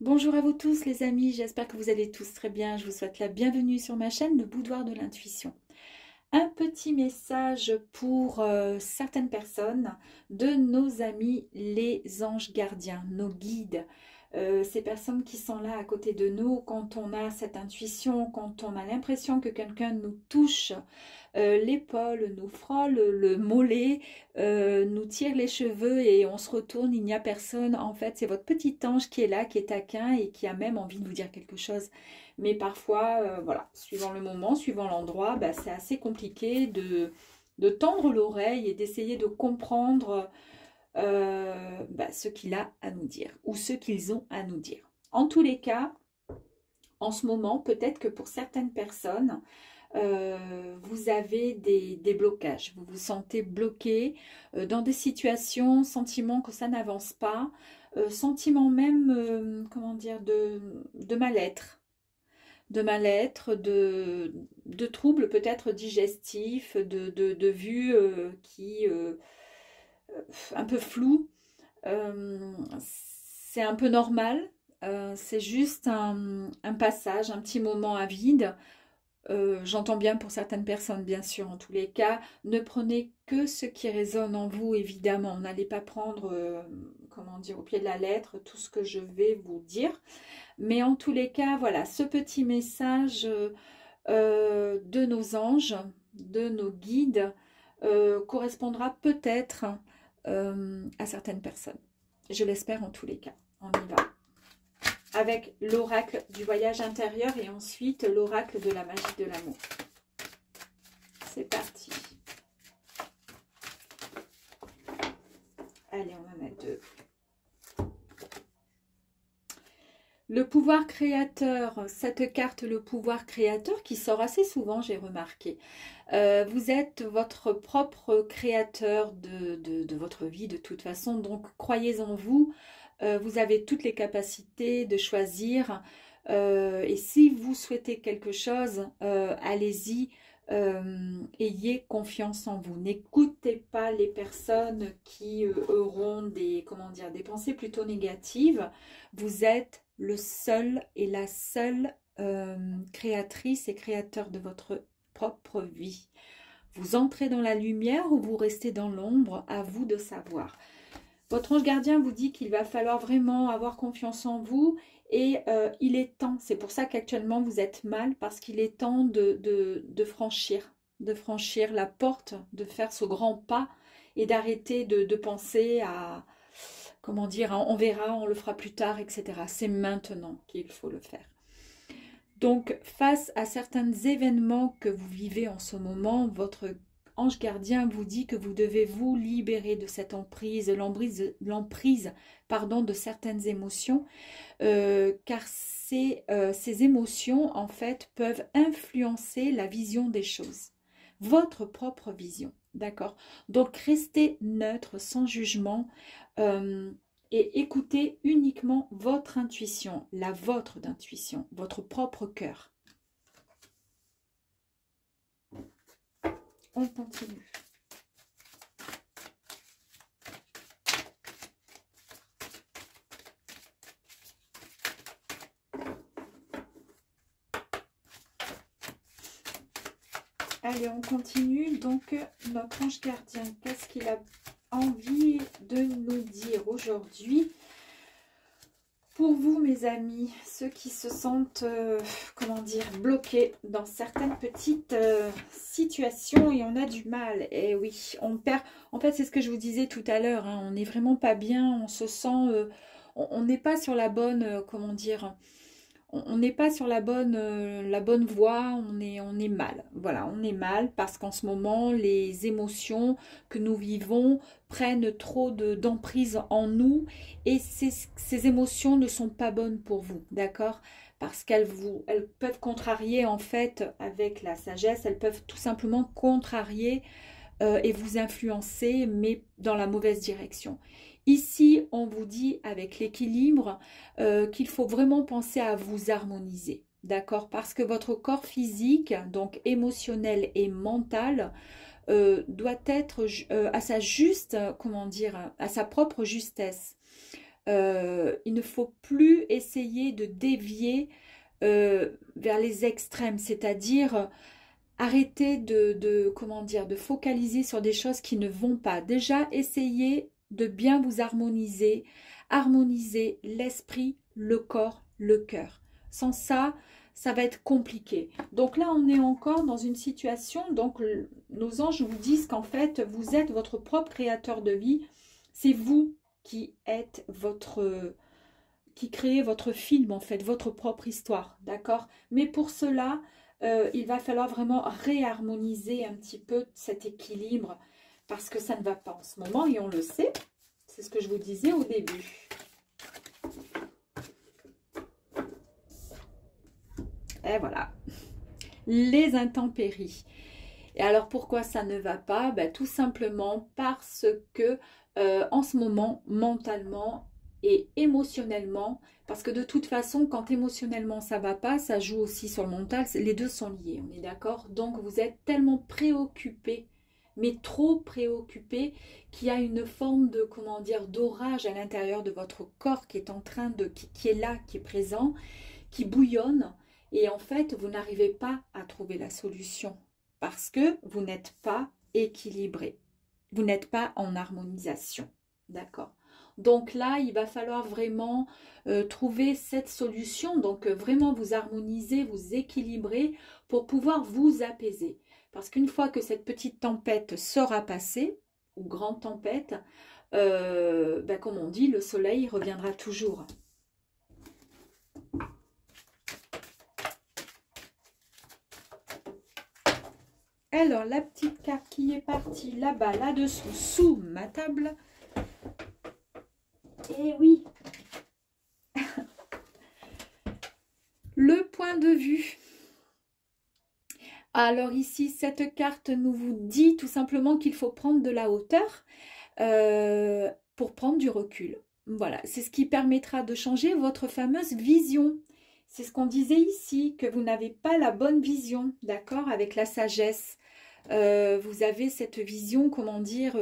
Bonjour à vous tous les amis, j'espère que vous allez tous très bien. Je vous souhaite la bienvenue sur ma chaîne, le Boudoir de l'intuition. Un petit message pour certaines personnes de nos amis les anges gardiens, nos guides. Ces personnes qui sont là à côté de nous quand on a cette intuition, quand on a l'impression que quelqu'un nous touche l'épaule, nous frôle le mollet, nous tire les cheveux et on se retourne, il n'y a personne. En fait, c'est votre petit ange qui est là, qui est taquin et qui a même envie de vous dire quelque chose. Mais parfois, voilà, suivant le moment, suivant l'endroit, bah, c'est assez compliqué de tendre l'oreille et d'essayer de comprendre ce qu'il a à nous dire ou ce qu'ils ont à nous dire. En tous les cas, en ce moment, peut-être que pour certaines personnes, vous avez des blocages, vous vous sentez bloqué dans des situations, sentiment que ça n'avance pas, sentiment même, comment dire, de mal-être, de troubles peut-être digestifs, de vues qui un peu floues. C'est un peu normal, c'est juste un passage, un petit moment à vide. J'entends bien pour certaines personnes, bien sûr, en tous les cas, ne prenez que ce qui résonne en vous, évidemment. N'allez pas prendre, comment dire, au pied de la lettre tout ce que je vais vous dire. Mais en tous les cas, voilà, ce petit message de nos anges, de nos guides, correspondra peut-être à certaines personnes. Je l'espère en tous les cas. On y va. Avec l'oracle du voyage intérieur et ensuite l'oracle de la magie de l'amour. C'est parti. Allez, on va mettre deux. Le pouvoir créateur, cette carte, le pouvoir créateur, qui sort assez souvent, j'ai remarqué. Vous êtes votre propre créateur de votre vie, de toute façon, donc croyez en vous. Vous avez toutes les capacités de choisir. Et si vous souhaitez quelque chose, allez-y. Ayez confiance en vous. N'écoutez pas les personnes qui auront des pensées plutôt négatives. Vous êtes le seul et la seule créatrice et créateur de votre propre vie. Vous entrez dans la lumière ou vous restez dans l'ombre, à vous de savoir. Votre ange gardien vous dit qu'il va falloir vraiment avoir confiance en vous et il est temps, c'est pour ça qu'actuellement vous êtes mal, parce qu'il est temps de franchir la porte, de faire ce grand pas et d'arrêter de penser à, comment dire, on verra, on le fera plus tard, etc. C'est maintenant qu'il faut le faire. Donc, face à certains événements que vous vivez en ce moment, votre ange gardien vous dit que vous devez vous libérer de cette emprise, l'emprise de certaines émotions, car ces émotions, en fait, peuvent influencer la vision des choses, votre propre vision, d'accord? Donc, restez neutre, sans jugement, et écoutez uniquement votre intuition, la vôtre d'intuition, votre propre cœur. On continue. Allez, on continue. Donc, notre ange gardien, qu'est-ce qu'il a envie de nous dire aujourd'hui? Pour vous, mes amis, ceux qui se sentent, bloqués dans certaines petites situations et on a du mal. Et oui, on perd. En fait, c'est ce que je vous disais tout à l'heure. Hein, on n'est vraiment pas bien. On se sent, on n'est pas sur la bonne, on n'est pas sur la bonne voie, on est mal. Voilà, on est mal parce qu'en ce moment, les émotions que nous vivons prennent trop d'emprise en nous et ces émotions ne sont pas bonnes pour vous, d'accord? Parce elles peuvent contrarier, en fait, avec la sagesse, elles peuvent tout simplement contrarier et vous influencer, mais dans la mauvaise direction. Ici, on vous dit avec l'équilibre qu'il faut vraiment penser à vous harmoniser, d'accord? Parce que votre corps physique, donc émotionnel et mental, doit être à sa juste, à sa propre justesse. il ne faut plus essayer de dévier vers les extrêmes, c'est-à-dire arrêter comment dire, de focaliser sur des choses qui ne vont pas. Déjà, essayez de bien vous harmoniser, harmoniser l'esprit, le corps, le cœur. Sans ça, ça va être compliqué. Donc là, on est encore dans une situation, donc nos anges vous disent qu'en fait, vous êtes votre propre créateur de vie. C'est vous qui êtes qui créez votre film, en fait, votre propre histoire, d'accord? Mais pour cela, il va falloir vraiment réharmoniser un petit peu cet équilibre parce que ça ne va pas en ce moment et on le sait. C'est ce que je vous disais au début. Et voilà, les intempéries. Et alors pourquoi ça ne va pas? Ben, tout simplement parce que en ce moment, mentalement et émotionnellement, parce que de toute façon, quand émotionnellement ça va pas, ça joue aussi sur le mental, les deux sont liés, on est d'accord? Donc vous êtes tellement préoccupé, mais trop préoccupé, qu'il y a une forme de, comment dire, d'orage à l'intérieur de votre corps qui est en train de, qui est là, qui est présent, qui bouillonne, et en fait, vous n'arrivez pas à trouver la solution parce que vous n'êtes pas équilibré. Vous n'êtes pas en harmonisation. D'accord? Donc là, il va falloir vraiment trouver cette solution. Donc vraiment vous harmoniser, vous équilibrer pour pouvoir vous apaiser. Parce qu'une fois que cette petite tempête sera passée, ou grande tempête, ben, comme on dit, le soleil reviendra toujours. Alors, la petite carte qui est partie là-bas, là-dessous, sous ma table. Et oui, le point de vue. Alors ici, cette carte nous vous dit tout simplement qu'il faut prendre de la hauteur pour prendre du recul. Voilà, c'est ce qui permettra de changer votre fameuse vision. C'est ce qu'on disait ici, que vous n'avez pas la bonne vision, d'accord, avec la sagesse. Vous avez cette vision, comment dire,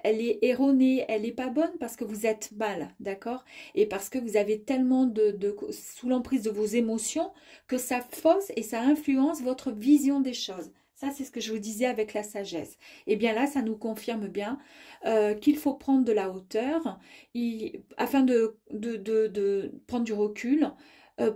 elle est erronée, elle n'est pas bonne parce que vous êtes mal, d'accord? Et parce que vous avez tellement sous l'emprise de vos émotions que ça fausse et ça influence votre vision des choses. Ça, c'est ce que je vous disais avec la sagesse. Et bien là, ça nous confirme bien qu'il faut prendre de la hauteur afin de prendre du recul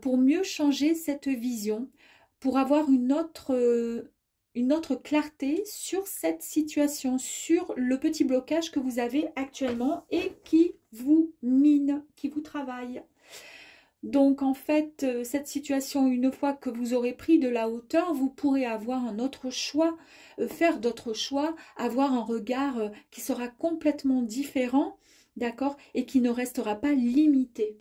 pour mieux changer cette vision, pour avoir une autre clarté sur cette situation, sur le petit blocage que vous avez actuellement et qui vous mine, qui vous travaille. Donc en fait, cette situation, une fois que vous aurez pris de la hauteur, vous pourrez avoir un autre choix, faire d'autres choix, avoir un regard qui sera complètement différent, d'accord, et qui ne restera pas limité.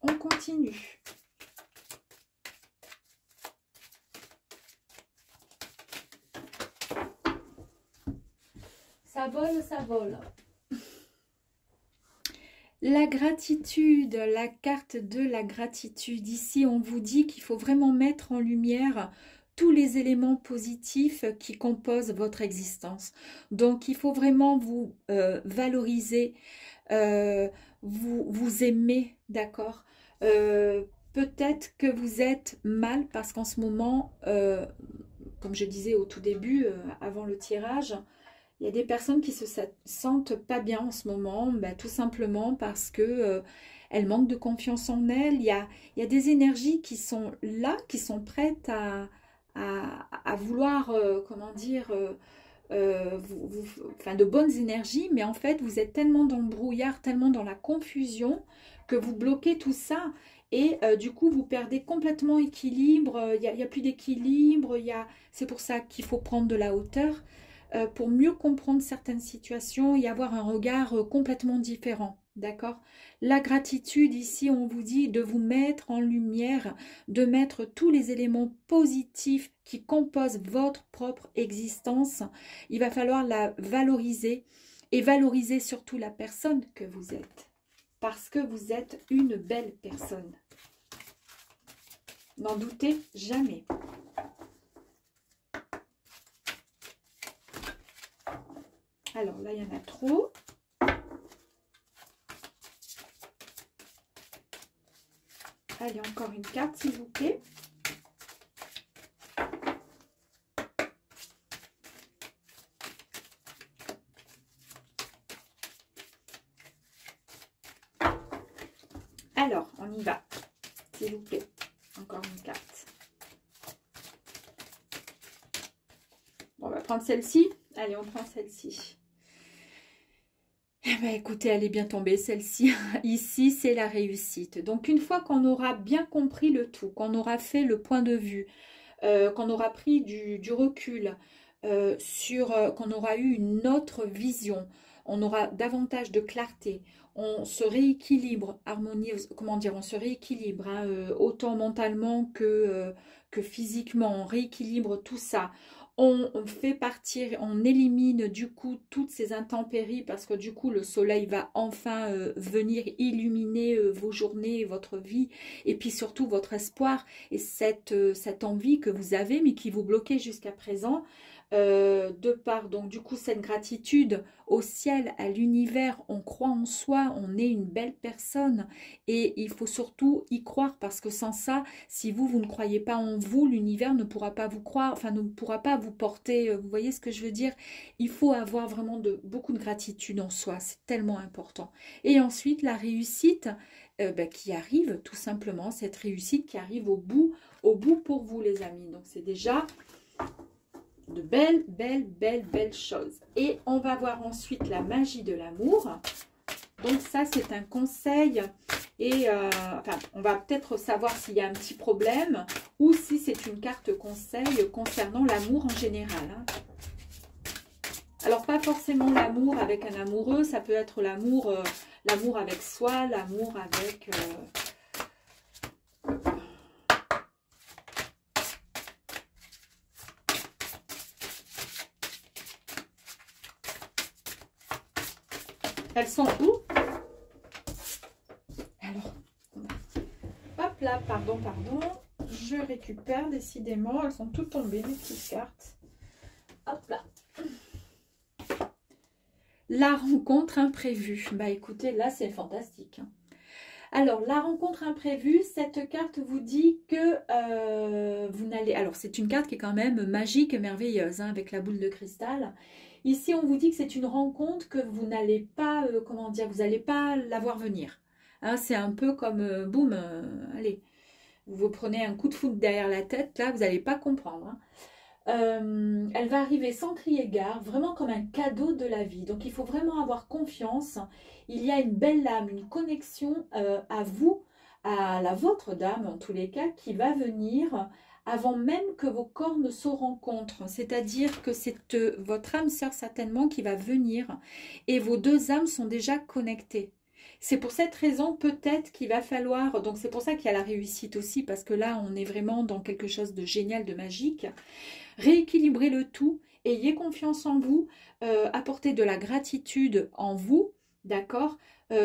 On continue. Ça vole, ça vole. La gratitude, la carte de la gratitude. Ici, on vous dit qu'il faut vraiment mettre en lumière tous les éléments positifs qui composent votre existence. Donc, il faut vraiment vous valoriser, vous aimer, d'accord? Peut-être que vous êtes mal parce qu'en ce moment, comme je disais au tout début, avant le tirage, il y a des personnes qui se sentent pas bien en ce moment, ben, tout simplement parce que elles manquent de confiance en elles. Il y a des énergies qui sont là, qui sont prêtes à vouloir, comment dire, enfin, de bonnes énergies, mais en fait, vous êtes tellement dans le brouillard, tellement dans la confusion que vous bloquez tout ça. Et du coup, vous perdez complètement équilibre, il n'y a plus d'équilibre, c'est pour ça qu'il faut prendre de la hauteur pour mieux comprendre certaines situations et avoir un regard complètement différent. D'accord? La gratitude, ici, on vous dit de vous mettre en lumière, de mettre tous les éléments positifs qui composent votre propre existence. Il va falloir la valoriser et valoriser surtout la personne que vous êtes. Parce que vous êtes une belle personne. N'en doutez jamais. Alors là, il y en a trop. Allez, encore une carte, s'il vous plaît. Alors, on y va, s'il vous plaît. Encore une carte. Bon, on va prendre celle-ci. Allez, on prend celle-ci. Eh bien, écoutez, elle est bien tombée, celle-ci. Ici, c'est la réussite. Donc, une fois qu'on aura bien compris le tout, qu'on aura fait le point de vue, qu'on aura pris du recul, qu'on aura eu une autre vision, on aura davantage de clarté, on se rééquilibre, harmonieuse, comment dire, on se rééquilibre, hein, autant mentalement que physiquement, on rééquilibre tout ça. On fait partir, on élimine du coup toutes ces intempéries parce que du coup le soleil va enfin venir illuminer vos journées, votre vie et puis surtout votre espoir et cette envie que vous avez mais qui vous bloquait jusqu'à présent. De par donc du coup cette gratitude au ciel, à l'univers, on croit en soi, on est une belle personne et il faut surtout y croire parce que sans ça, si vous ne croyez pas en vous, l'univers ne pourra pas vous croire, enfin ne pourra pas vous porter, vous voyez ce que je veux dire? Il faut avoir vraiment beaucoup de gratitude en soi, c'est tellement important. Et ensuite la réussite qui arrive tout simplement, cette réussite qui arrive au bout pour vous les amis. Donc c'est déjà de belles choses. Et on va voir ensuite la magie de l'amour. Donc ça, c'est un conseil. Et enfin, on va peut-être savoir s'il y a un petit problème ou si c'est une carte conseil concernant l'amour en général. Hein. Alors, pas forcément l'amour avec un amoureux. Ça peut être l'amour avec soi, l'amour avec... Elles sont où? Alors, hop là, pardon. Je récupère décidément. Elles sont toutes tombées, mes petites cartes. Hop là. La rencontre imprévue. Bah écoutez, là c'est fantastique. Alors, la rencontre imprévue, cette carte vous dit que vous n'allez... Alors, c'est une carte qui est quand même magique et merveilleuse, hein, avec la boule de cristal. Ici, on vous dit que c'est une rencontre que vous n'allez pas, comment dire, vous n'allez pas la voir venir. Hein, c'est un peu comme, boum, allez, vous prenez un coup de foudre derrière la tête, là, vous n'allez pas comprendre. Hein. Elle va arriver sans crier gare, vraiment comme un cadeau de la vie. Donc, il faut vraiment avoir confiance. Il y a une belle âme, une connexion à vous, à la vôtre dame, en tous les cas, qui va venir avant même que vos corps ne se rencontrent. C'est-à-dire que c'est votre âme sœur certainement qui va venir et vos deux âmes sont déjà connectées. C'est pour cette raison peut-être qu'il va falloir, donc c'est pour ça qu'il y a la réussite aussi, parce que là on est vraiment dans quelque chose de génial, de magique. Rééquilibrez le tout, ayez confiance en vous, apportez de la gratitude en vous, d'accord,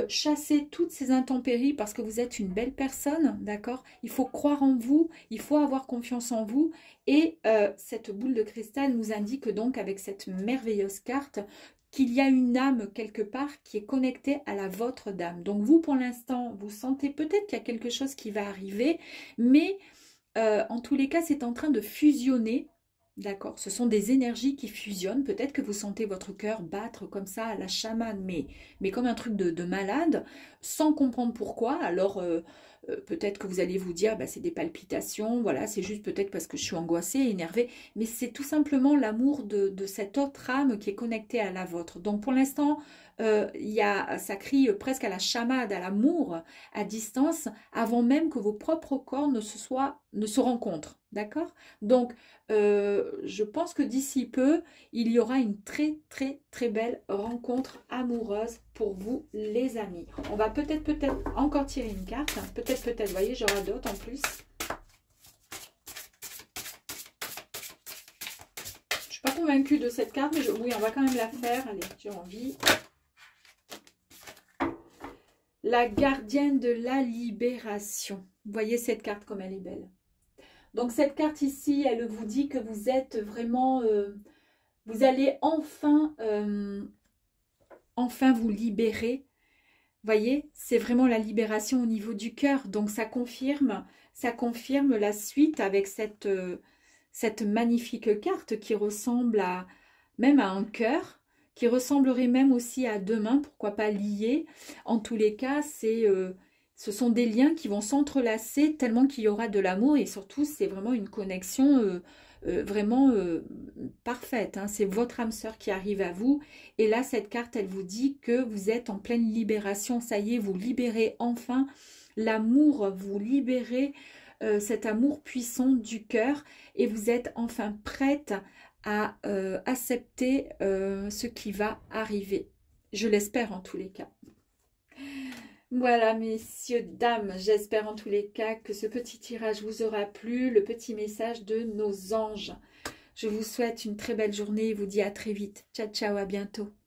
chassez toutes ces intempéries parce que vous êtes une belle personne, d'accord. Il faut croire en vous, il faut avoir confiance en vous. Et cette boule de cristal nous indique donc avec cette merveilleuse carte qu'il y a une âme quelque part qui est connectée à la vôtre d'âme. Donc vous, pour l'instant, vous sentez peut-être qu'il y a quelque chose qui va arriver, mais en tous les cas, c'est en train de fusionner. D'accord, ce sont des énergies qui fusionnent. Peut-être que vous sentez votre cœur battre comme ça à la chamane, mais comme un truc de malade, sans comprendre pourquoi. Alors, peut-être que vous allez vous dire, bah, c'est des palpitations, voilà, c'est juste peut-être parce que je suis angoissée, énervée. Mais c'est tout simplement l'amour de cette autre âme qui est connectée à la vôtre. Donc, pour l'instant, ça crie presque à la chamade, à l'amour, à distance, avant même que vos propres corps ne se rencontrent. D'accord? Donc, je pense que d'ici peu, il y aura une très belle rencontre amoureuse pour vous, les amis. On va peut-être encore tirer une carte. Peut-être, vous voyez, j'aurai d'autres en plus. Je suis pas convaincue de cette carte, mais oui, on va quand même la faire. Allez, j'ai envie. La gardienne de la libération. Vous voyez cette carte comme elle est belle. Donc cette carte ici, elle vous dit que vous êtes vraiment, vous allez enfin enfin vous libérer. Voyez, c'est vraiment la libération au niveau du cœur. Donc ça confirme la suite avec cette magnifique carte qui ressemble même à un cœur, qui ressemblerait même aussi à deux mains, pourquoi pas liées. En tous les cas, ce sont des liens qui vont s'entrelacer tellement qu'il y aura de l'amour et surtout c'est vraiment une connexion vraiment parfaite. Hein. C'est votre âme sœur qui arrive à vous et là cette carte elle vous dit que vous êtes en pleine libération. Ça y est, vous libérez enfin l'amour, vous libérez cet amour puissant du cœur et vous êtes enfin prête à accepter ce qui va arriver. Je l'espère en tous les cas. Voilà, messieurs, dames, j'espère en tous les cas que ce petit tirage vous aura plu, le petit message de nos anges. Je vous souhaite une très belle journée et vous dis à très vite. Ciao, ciao, à bientôt.